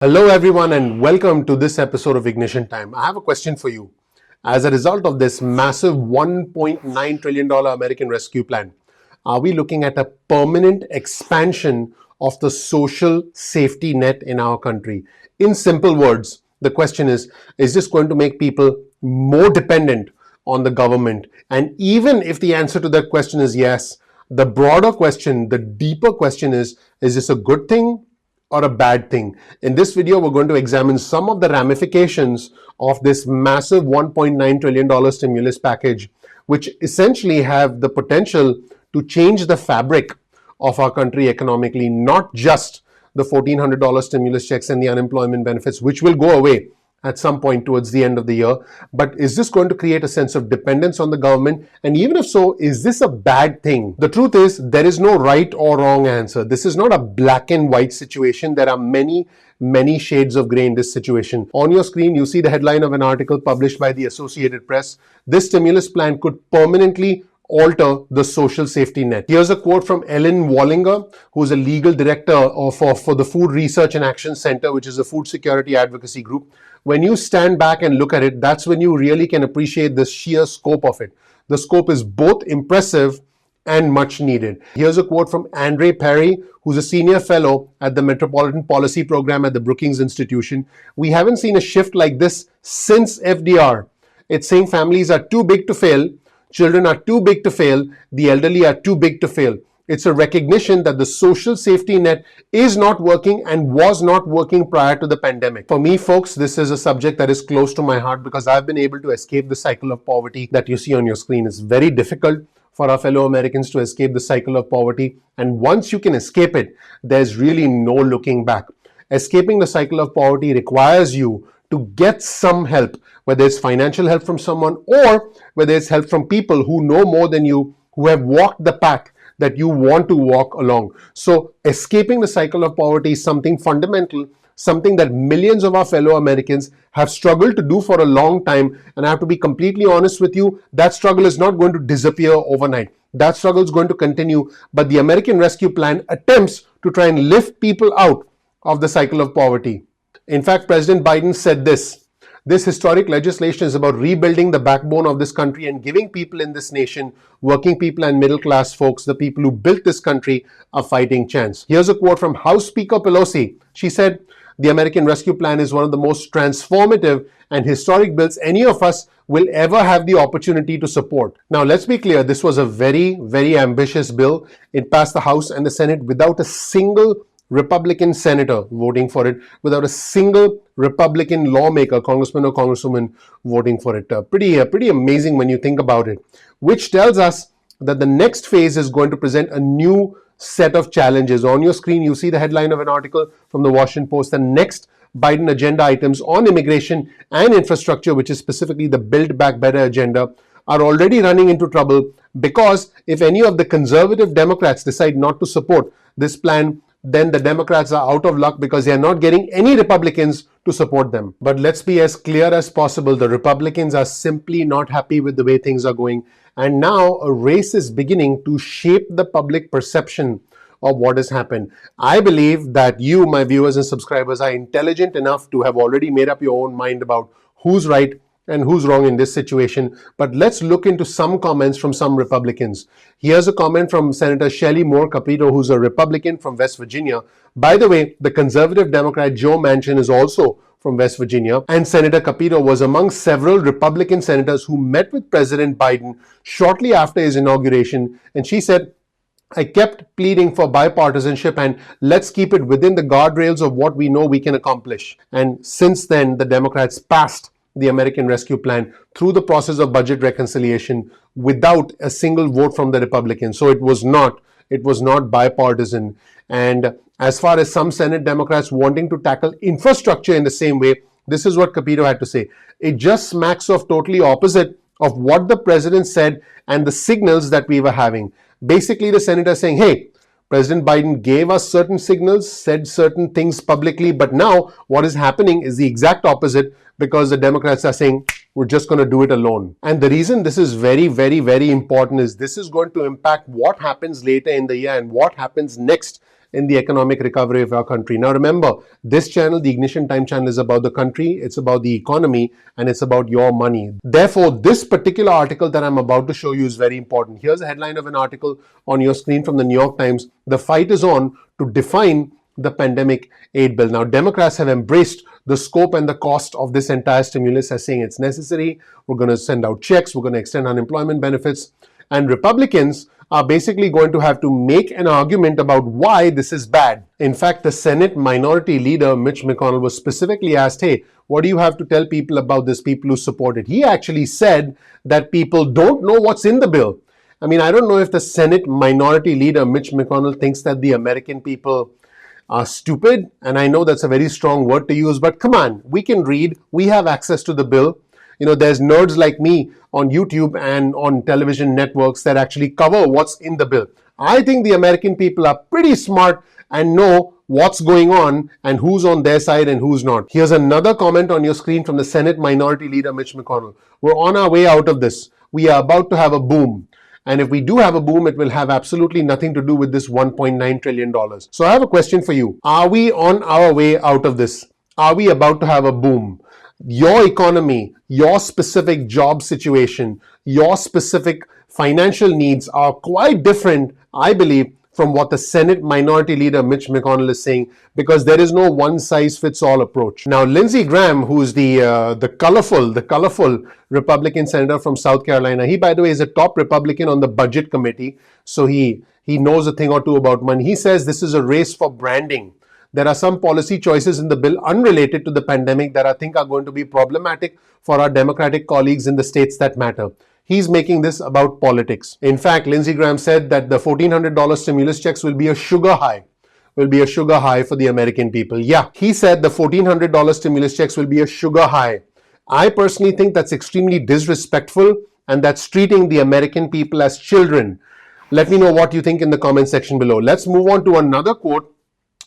Hello, everyone, and welcome to this episode of Ignition Time. I have a question for you. As a result of this massive $1.9 trillion American rescue plan, are we looking at a permanent expansion of the social safety net in our country? In simple words, the question is this going to make people more dependent on the government? And even if the answer to that question is yes, the broader question, the deeper question is this a good thing or a bad thing? In this video, we're going to examine some of the ramifications of this massive $1.9 trillion stimulus package, which essentially have the potential to change the fabric of our country economically, not just the $1,400 stimulus checks and the unemployment benefits, which will go away at some point towards the end of the year. But is this going to create a sense of dependence on the government? And even if so, is this a bad thing? The truth is, there is no right or wrong answer. This is not a black and white situation. There are many shades of gray in this situation. On your screen, you see the headline of an article published by the Associated Press. This stimulus plan could permanently alter the social safety net. Here's a quote from Ellen Wallinger, who's a legal director for the Food Research and Action Center, which is a food security advocacy group. When you stand back and look at it, that's when you really can appreciate the sheer scope of it. The scope is both impressive and much needed. Here's a quote from Andre Perry, who's a senior fellow at the Metropolitan Policy Program at the Brookings Institution. We haven't seen a shift like this since FDR. It's saying families are too big to fail, children are too big to fail, the elderly are too big to fail. It's a recognition that the social safety net is not working and was not working prior to the pandemic. For me, folks, this is a subject that is close to my heart because I've been able to escape the cycle of poverty that you see on your screen. It's very difficult for our fellow Americans to escape the cycle of poverty. And once you can escape it, there's really no looking back. Escaping the cycle of poverty requires you to get some help, whether it's financial help from someone or whether it's help from people who know more than you, who have walked the path that you want to walk along. So escaping the cycle of poverty is something fundamental, something that millions of our fellow Americans have struggled to do for a long time. And I have to be completely honest with you, that struggle is not going to disappear overnight. That struggle is going to continue. But the American Rescue Plan attempts to try and lift people out of the cycle of poverty. In fact, President Biden said this historic legislation is about rebuilding the backbone of this country and giving people in this nation, working people and middle class folks, the people who built this country, a fighting chance. Here's a quote from House Speaker Pelosi. She said, "The American Rescue Plan is one of the most transformative and historic bills any of us will ever have the opportunity to support." Now, let's be clear. This was a very ambitious bill. It passed the House and the Senate without a single Republican senator voting for it, without a single Republican lawmaker, congressman or congresswoman voting for it. Pretty amazing when you think about it, which tells us that the next phase is going to present a new set of challenges. On your screen, you see the headline of an article from the Washington Post. The next Biden agenda items on immigration and infrastructure, which is specifically the Build Back Better agenda, are already running into trouble because if any of the conservative Democrats decide not to support this plan, then the Democrats are out of luck because they are not getting any Republicans to support them. But let's be as clear as possible. The Republicans are simply not happy with the way things are going. And now a race is beginning to shape the public perception of what has happened. I believe that you, my viewers and subscribers, are intelligent enough to have already made up your own mind about who's right and who's wrong in this situation. But let's look into some comments from some Republicans. Here's a comment from Senator Shelley Moore Capito, who's a Republican from West Virginia. By the way, the conservative Democrat Joe Manchin is also from West Virginia, and Senator Capito was among several Republican senators who met with President Biden shortly after his inauguration, and she said, "I kept pleading for bipartisanship and let's keep it within the guardrails of what we know we can accomplish." And since then, the Democrats passed the American Rescue Plan through the process of budget reconciliation without a single vote from the Republicans. So it was not bipartisan. And as far as some Senate Democrats wanting to tackle infrastructure in the same way, this is what Capito had to say. "It just smacks of totally opposite of what the president said and the signals that we were having." Basically, the senator saying, hey, President Biden gave us certain signals, said certain things publicly, but now what is happening is the exact opposite because the Democrats are saying, we're just going to do it alone. And the reason this is very important is this is going to impact what happens later in the year and what happens next in the economic recovery of our country. Now remember, this channel, the Ignition Time channel, is about the country, it's about the economy, and it's about your money. Therefore, this particular article that I'm about to show you is very important. Here's a headline of an article on your screen from the New York Times. The fight is on to define the pandemic aid bill. Now, Democrats have embraced the scope and the cost of this entire stimulus as saying it's necessary. We're going to send out checks. We're going to extend unemployment benefits. And Republicans are basically going to have to make an argument about why this is bad. In fact, the Senate Minority Leader, Mitch McConnell, was specifically asked, hey, what do you have to tell people about this, people who support it? He actually said that people don't know what's in the bill. I mean, I don't know if the Senate Minority Leader, Mitch McConnell, thinks that the American people are stupid, and I know that's a very strong word to use, but come on, we can read, we have access to the bill. You know, there's nerds like me on YouTube and on television networks that actually cover what's in the bill. I think the American people are pretty smart and know what's going on and who's on their side and who's not. Here's another comment on your screen from the Senate Minority Leader Mitch McConnell. We're on our way out of this. We are about to have a boom. And if we do have a boom, it will have absolutely nothing to do with this $1.9 trillion. So I have a question for you. Are we on our way out of this? Are we about to have a boom? Your economy, your specific job situation, your specific financial needs are quite different, I believe, from what the Senate Minority Leader Mitch McConnell is saying, because there is no one-size-fits-all approach. Now, Lindsey Graham, who's the colorful Republican senator from South Carolina, he, by the way, is a top Republican on the Budget Committee, so he knows a thing or two about money. He says this is a race for branding. There are some policy choices in the bill unrelated to the pandemic that I think are going to be problematic for our Democratic colleagues in the states that matter. He's making this about politics. In fact, Lindsey Graham said that the $1,400 stimulus checks will be a sugar high. For the American people. Yeah, he said the $1,400 stimulus checks will be a sugar high. I personally think that's extremely disrespectful, and that's treating the American people as children. Let me know what you think in the comment section below. Let's move on to another quote,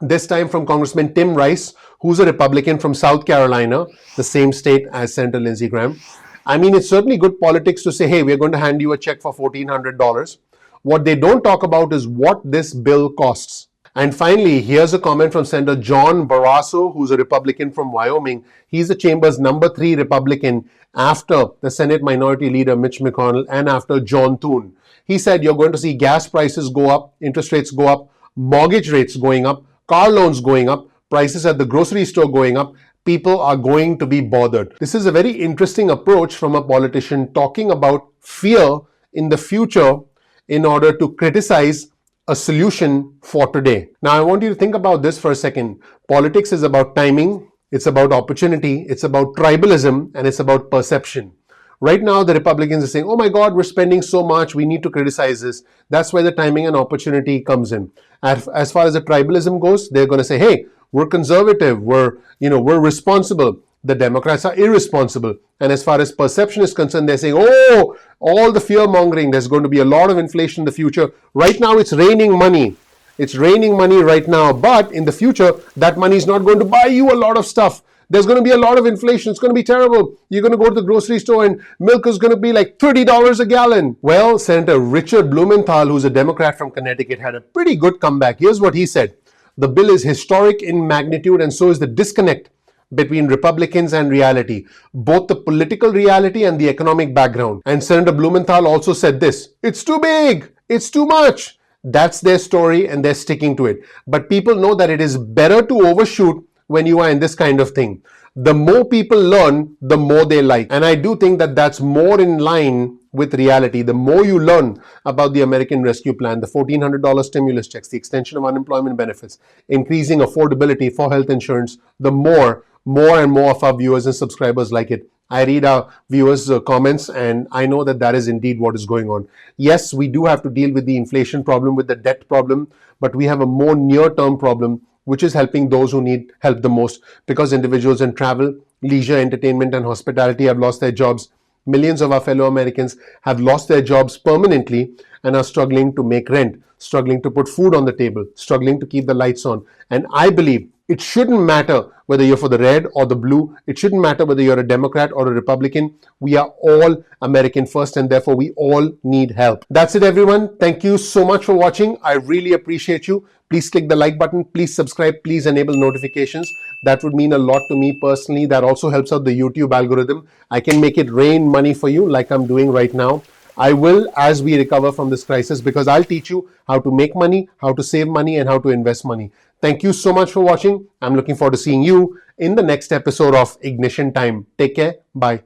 this time from Congressman Tim Rice, who's a Republican from South Carolina, the same state as Senator Lindsey Graham. I mean, it's certainly good politics to say, hey, we're going to hand you a check for $1,400. What they don't talk about is what this bill costs. And finally, here's a comment from Senator John Barrasso, who's a Republican from Wyoming. He's the chamber's number 3 Republican after the Senate Minority Leader Mitch McConnell and after John Thune. He said you're going to see gas prices go up, interest rates go up, mortgage rates going up, car loans going up, prices at the grocery store going up. People are going to be bothered. This is a very interesting approach from a politician talking about fear in the future in order to criticize a solution for today. Now, I want you to think about this for a second. Politics is about timing, it's about opportunity, it's about tribalism, and it's about perception. Right now, the Republicans are saying, oh my God, we're spending so much, we need to criticize this. That's where the timing and opportunity comes in. As far as the tribalism goes, they're going to say, hey, we're conservative, we're responsible. The Democrats are irresponsible. And as far as perception is concerned, they're saying, oh, all the fear mongering, there's going to be a lot of inflation in the future. Right now, it's raining money. It's raining money right now. But in the future, that money is not going to buy you a lot of stuff. There's going to be a lot of inflation. It's going to be terrible. You're going to go to the grocery store and milk is going to be like $30 a gallon. Well, Senator Richard Blumenthal, who's a Democrat from Connecticut, had a pretty good comeback. Here's what he said. The bill is historic in magnitude, and so is the disconnect between Republicans and reality, both the political reality and the economic background. And Senator Blumenthal also said this, it's too big, it's too much. That's their story and they're sticking to it. But people know that it is better to overshoot when you are in this kind of thing. The more people learn, the more they like. And I do think that that's more in line with reality. The more you learn about the American Rescue Plan, the $1,400 stimulus checks, the extension of unemployment benefits, increasing affordability for health insurance, the more and more of our viewers and subscribers like it. I read our viewers' comments, and I know that that is indeed what is going on. Yes, we do have to deal with the inflation problem, with the debt problem, but we have a more near-term problem, which is helping those who need help the most, because individuals in travel, leisure, entertainment, and hospitality have lost their jobs. Millions of our fellow Americans have lost their jobs permanently and are struggling to make rent, struggling to put food on the table, struggling to keep the lights on. And I believe it shouldn't matter whether you're for the red or the blue. It shouldn't matter whether you're a Democrat or a Republican. We are all American first, and therefore we all need help. That's it, everyone. Thank you so much for watching. I really appreciate you. Please click the like button. Please subscribe. Please enable notifications. That would mean a lot to me personally. That also helps out the YouTube algorithm. I can make it rain money for you like I'm doing right now. I will, as we recover from this crisis, because I'll teach you how to make money, how to save money, and how to invest money. Thank you so much for watching. I'm looking forward to seeing you in the next episode of Ignition Time. Take care. Bye.